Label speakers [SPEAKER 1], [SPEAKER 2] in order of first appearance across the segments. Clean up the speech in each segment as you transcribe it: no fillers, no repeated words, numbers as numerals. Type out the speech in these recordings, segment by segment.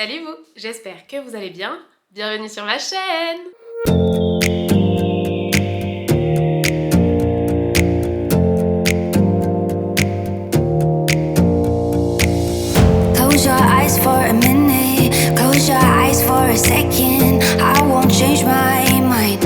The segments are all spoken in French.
[SPEAKER 1] Salut vous, j'espère que vous allez bien. Bienvenue sur ma chaîne.
[SPEAKER 2] Close your eyes for a minute, close your eyes for a second. I won't change my mind.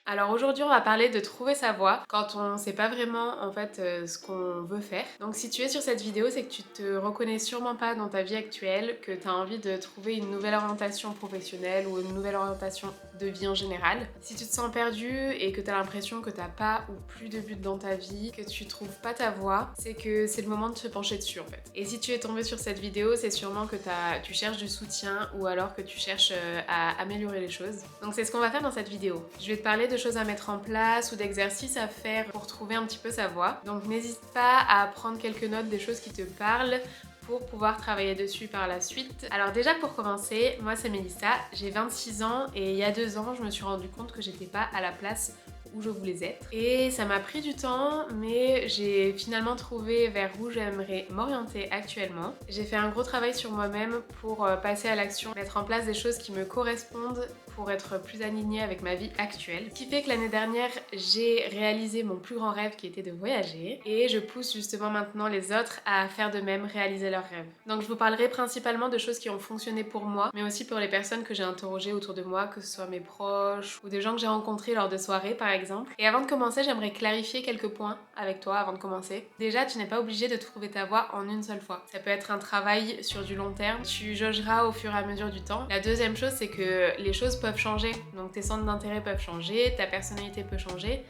[SPEAKER 1] Alors aujourd'hui on va parler de trouver sa voie quand on sait pas vraiment en fait ce qu'on veut faire. Donc si tu es sur cette vidéo, c'est que tu te reconnais sûrement pas dans ta vie actuelle, que tu as envie de trouver une nouvelle orientation professionnelle ou une nouvelle orientation de vie en général. Si tu te sens perdu et que tu as l'impression que t'as pas ou plus de but dans ta vie, que tu trouves pas ta voie, c'est que c'est le moment de se pencher dessus en fait. Et si tu es tombé sur cette vidéo, c'est sûrement que tu cherches du soutien ou alors que tu cherches à améliorer les choses. Donc c'est ce qu'on va faire dans cette vidéo. Je vais te parler de choses à mettre en place ou d'exercices à faire pour trouver un petit peu sa voie. Donc n'hésite pas à prendre quelques notes des choses qui te parlent pour pouvoir travailler dessus par la suite. Alors déjà pour commencer, moi c'est Mélissa, j'ai 26 ans et il y a 2 ans je me suis rendu compte que j'étais pas à la place où je voulais être. Et ça m'a pris du temps, mais j'ai finalement trouvé vers où j'aimerais m'orienter actuellement. J'ai fait un gros travail sur moi-même pour passer à l'action, mettre en place des choses qui me correspondent pour être plus alignée avec ma vie actuelle. Ce qui fait que l'année dernière, j'ai réalisé mon plus grand rêve qui était de voyager et je pousse justement maintenant les autres à faire de même, réaliser leurs rêves. Donc je vous parlerai principalement de choses qui ont fonctionné pour moi, mais aussi pour les personnes que j'ai interrogées autour de moi, que ce soit mes proches ou des gens que j'ai rencontrés lors de soirées par exemple. Et avant de commencer, j'aimerais clarifier quelques points avec toi avant de commencer. Déjà, tu n'es pas obligé de trouver ta voie en une seule fois. Ça peut être un travail sur du long terme, tu jaugeras au fur et à mesure du temps. La deuxième chose, c'est que les choses peuvent changer, donc tes centres d'intérêt peuvent changer, ta personnalité peut changer.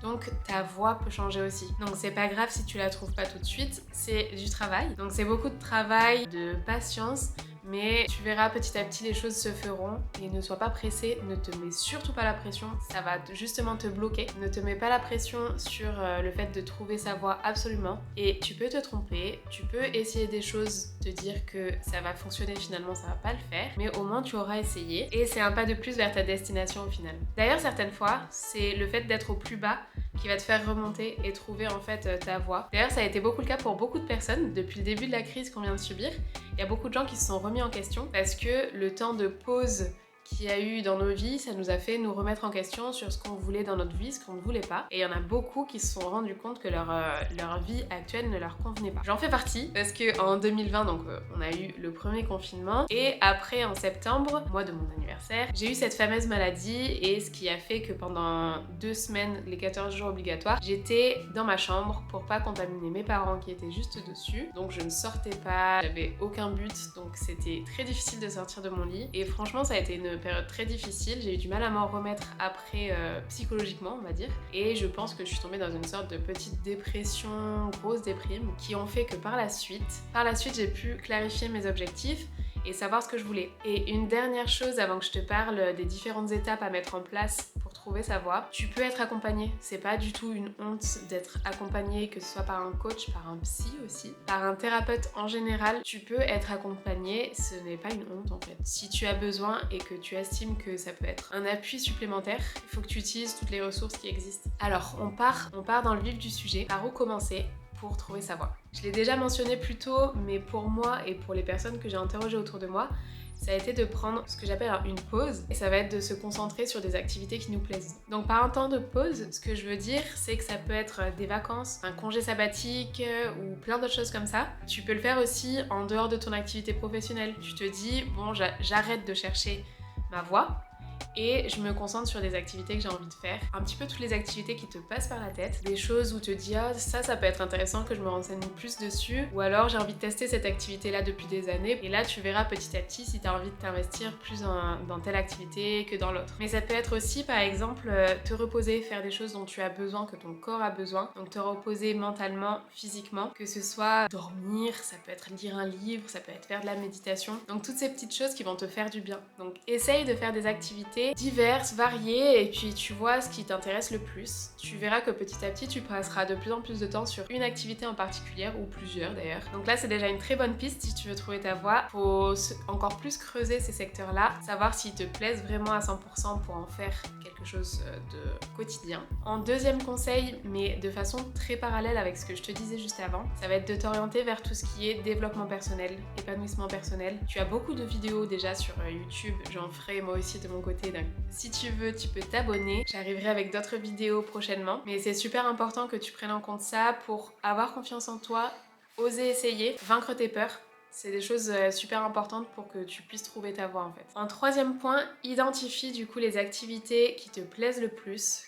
[SPEAKER 1] Donc ta voix peut changer aussi. Donc c'est pas grave si tu la trouves pas tout de suite, c'est du travail. Donc c'est beaucoup de travail, de patience, mais tu verras petit à petit les choses se feront et ne sois pas pressé, ne te mets surtout pas la pression, ça va justement te bloquer. Ne te mets pas la pression sur le fait de trouver sa voie absolument et tu peux te tromper, tu peux essayer des choses, te dire que ça va fonctionner finalement ça va pas le faire, mais au moins tu auras essayé et c'est un pas de plus vers ta destination au final. D'ailleurs certaines fois c'est le fait d'être au plus bas qui va te faire remonter et trouver en fait ta voie. D'ailleurs ça a été beaucoup le cas pour beaucoup de personnes depuis le début de la crise qu'on vient de subir. Il y a beaucoup de gens qui se sont remis en question parce que le temps de pause qu'il y a eu dans nos vies, ça nous a fait nous remettre en question sur ce qu'on voulait dans notre vie, ce qu'on ne voulait pas. Et il y en a beaucoup qui se sont rendus compte que leur vie actuelle ne leur convenait pas. J'en fais partie parce qu'en 2020, donc on a eu le premier confinement et après en septembre, mois de mon anniversaire, j'ai eu cette fameuse maladie et ce qui a fait que pendant 2 semaines, les 14 jours obligatoires, j'étais dans ma chambre pour pas contaminer mes parents qui étaient juste dessus. Donc je ne sortais pas, j'avais aucun but, donc c'était très difficile de sortir de mon lit. Et franchement, ça a été une période très difficile, j'ai eu du mal à m'en remettre après psychologiquement on va dire, et je pense que je suis tombée dans une sorte de petite dépression, grosse déprime, qui ont fait que par la suite j'ai pu clarifier mes objectifs et savoir ce que je voulais. Et une dernière chose avant que je te parle des différentes étapes à mettre en place pour trouver sa voie, tu peux être accompagné. C'est pas du tout une honte d'être accompagné, que ce soit par un coach, par un psy aussi, par un thérapeute en général. Tu peux être accompagné, ce n'est pas une honte en fait. Si tu as besoin et que tu estimes que ça peut être un appui supplémentaire, il faut que tu utilises toutes les ressources qui existent. Alors on part dans le vif du sujet. Par où commencer pour trouver sa voie? Je l'ai déjà mentionné plus tôt, mais pour moi et pour les personnes que j'ai interrogées autour de moi, ça a été de prendre ce que j'appelle une pause et ça va être de se concentrer sur des activités qui nous plaisent. Donc par un temps de pause, ce que je veux dire, c'est que ça peut être des vacances, un congé sabbatique ou plein d'autres choses comme ça. Tu peux le faire aussi en dehors de ton activité professionnelle. Tu te dis, bon, j'arrête de chercher ma voie et je me concentre sur des activités que j'ai envie de faire. Un petit peu toutes les activités qui te passent par la tête. Des choses où tu te dis, ah ça peut être intéressant que je me renseigne plus dessus. Ou alors j'ai envie de tester cette activité-là depuis des années. Et là tu verras petit à petit si tu as envie de t'investir plus dans telle activité que dans l'autre. Mais ça peut être aussi par exemple te reposer, faire des choses dont tu as besoin, que ton corps a besoin. Donc te reposer mentalement, physiquement. Que ce soit dormir, ça peut être lire un livre, ça peut être faire de la méditation. Donc toutes ces petites choses qui vont te faire du bien. Donc essaye de faire des activités activités diverses, variées, et puis tu vois ce qui t'intéresse le plus. Tu verras que petit à petit, tu passeras de plus en plus de temps sur une activité en particulier, ou plusieurs d'ailleurs. Donc là, c'est déjà une très bonne piste si tu veux trouver ta voie. Faut encore plus creuser ces secteurs-là, savoir s'ils te plaisent vraiment à 100% pour en faire quelque chose de quotidien. En deuxième conseil, mais de façon très parallèle avec ce que je te disais juste avant, ça va être de t'orienter vers tout ce qui est développement personnel, épanouissement personnel. Tu as beaucoup de vidéos déjà sur YouTube, j'en ferai moi aussi de mon côté. Donc si tu veux, tu peux t'abonner. J'arriverai avec d'autres vidéos prochainement, mais c'est super important que tu prennes en compte ça pour avoir confiance en toi, oser essayer, vaincre tes peurs. C'est des choses super importantes pour que tu puisses trouver ta voie en fait. En troisième point, identifie du coup les activités qui te plaisent le plus,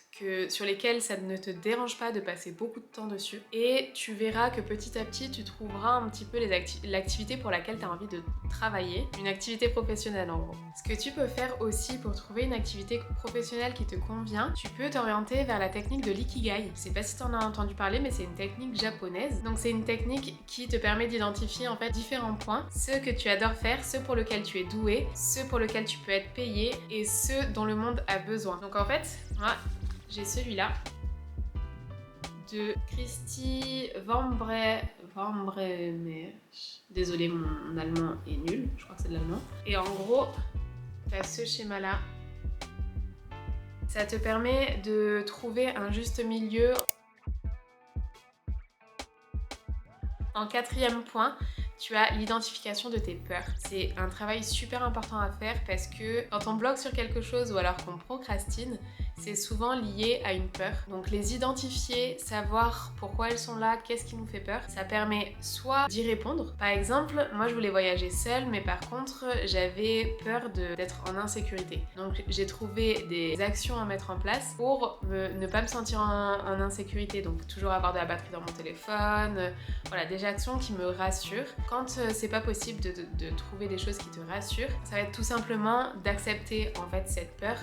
[SPEAKER 1] sur lesquelles ça ne te dérange pas de passer beaucoup de temps dessus, et tu verras que petit à petit tu trouveras un petit peu l'activité pour laquelle tu as envie de travailler, une activité professionnelle en gros. Ce que tu peux faire aussi pour trouver une activité professionnelle qui te convient, tu peux t'orienter vers la technique de l'ikigai. Je sais pas si tu en as entendu parler, mais c'est une technique japonaise. Donc c'est une technique qui te permet d'identifier en fait différents points, ceux que tu adores faire, ceux pour lesquels tu es doué, ceux pour lesquels tu peux être payé et ceux dont le monde a besoin. Donc en fait, moi j'ai celui-là de Christy Vambremer. Désolée, mon allemand est nul, je crois que c'est de l'allemand. Et en gros, tu as ce schéma-là. Ça te permet de trouver un juste milieu. En quatrième point, tu as l'identification de tes peurs. C'est un travail super important à faire parce que quand on bloque sur quelque chose ou alors qu'on procrastine, c'est souvent lié à une peur. Donc les identifier, savoir pourquoi elles sont là, qu'est-ce qui nous fait peur, ça permet soit d'y répondre. Par exemple, moi je voulais voyager seule, mais par contre j'avais peur d'être en insécurité. Donc j'ai trouvé des actions à mettre en place pour ne pas me sentir en insécurité. Donc toujours avoir de la batterie dans mon téléphone, voilà, des actions qui me rassurent. Quand c'est pas possible de trouver des choses qui te rassurent, ça va être tout simplement d'accepter en fait cette peur.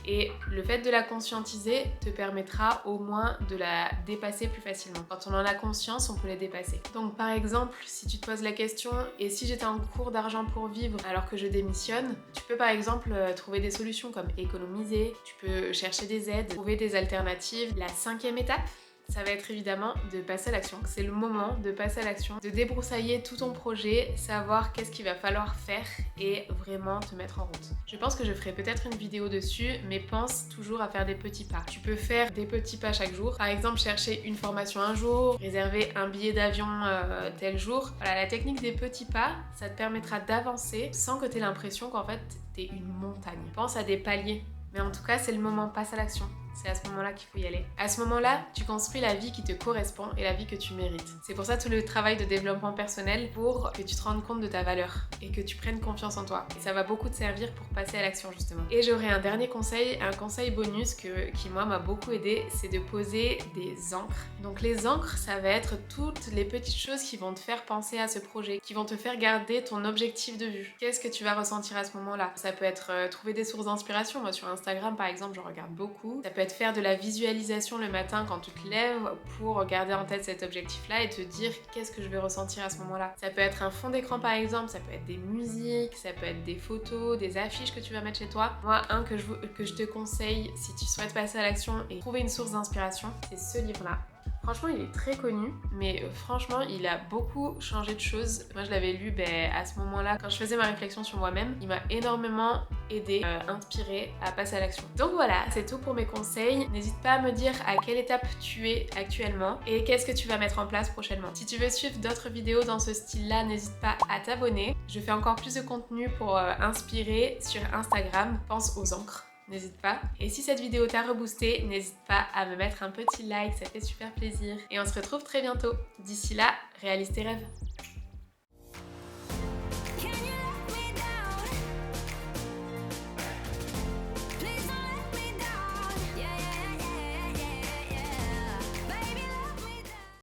[SPEAKER 1] Et le fait de la conscientiser te permettra au moins de la dépasser plus facilement. Quand on en a conscience, on peut les dépasser. Donc par exemple, si tu te poses la question « et si j'étais en cours d'argent pour vivre alors que je démissionne ?» Tu peux par exemple trouver des solutions comme économiser, tu peux chercher des aides, trouver des alternatives. La cinquième étape, ça va être évidemment de passer à l'action. C'est le moment de passer à l'action, de débroussailler tout ton projet, savoir qu'est-ce qu'il va falloir faire et vraiment te mettre en route. Je pense que je ferai peut-être une vidéo dessus, mais pense toujours à faire des petits pas. Tu peux faire des petits pas chaque jour. Par exemple, chercher une formation un jour, réserver un billet d'avion tel jour. Voilà, la technique des petits pas, ça te permettra d'avancer sans que tu aies l'impression qu'en fait, t'es une montagne. Pense à des paliers. Mais en tout cas, c'est le moment, passe à l'action. C'est à ce moment-là qu'il faut y aller. À ce moment-là, tu construis la vie qui te correspond et la vie que tu mérites. C'est pour ça tout le travail de développement personnel, pour que tu te rendes compte de ta valeur et que tu prennes confiance en toi. Et ça va beaucoup te servir pour passer à l'action justement. Et j'aurai un dernier conseil, un conseil bonus qui moi m'a beaucoup aidé, c'est de poser des ancres. Donc les ancres, ça va être toutes les petites choses qui vont te faire penser à ce projet, qui vont te faire garder ton objectif de vue. Qu'est-ce que tu vas ressentir à ce moment-là? Ça peut être trouver des sources d'inspiration. Moi sur Instagram par exemple, j'en regarde beaucoup. Ça peut être faire de la visualisation le matin quand tu te lèves pour garder en tête cet objectif-là et te dire qu'est-ce que je vais ressentir à ce moment-là. Ça peut être un fond d'écran par exemple, ça peut être des musiques, ça peut être des photos, des affiches que tu vas mettre chez toi. Moi, un que je te conseille si tu souhaites passer à l'action et trouver une source d'inspiration, c'est ce livre-là. Franchement, il est très connu, mais franchement, il a beaucoup changé de choses. Moi, je l'avais lu à ce moment-là, quand je faisais ma réflexion sur moi-même. Il m'a énormément aidé, inspiré à passer à l'action. Donc voilà, c'est tout pour mes conseils. N'hésite pas à me dire à quelle étape tu es actuellement et qu'est-ce que tu vas mettre en place prochainement. Si tu veux suivre d'autres vidéos dans ce style-là, n'hésite pas à t'abonner. Je fais encore plus de contenu pour inspirer sur Instagram. Pense aux encres. N'hésite pas. Et si cette vidéo t'a reboosté, n'hésite pas à me mettre un petit like, ça fait super plaisir. Et on se retrouve très bientôt. D'ici là, réalise tes rêves.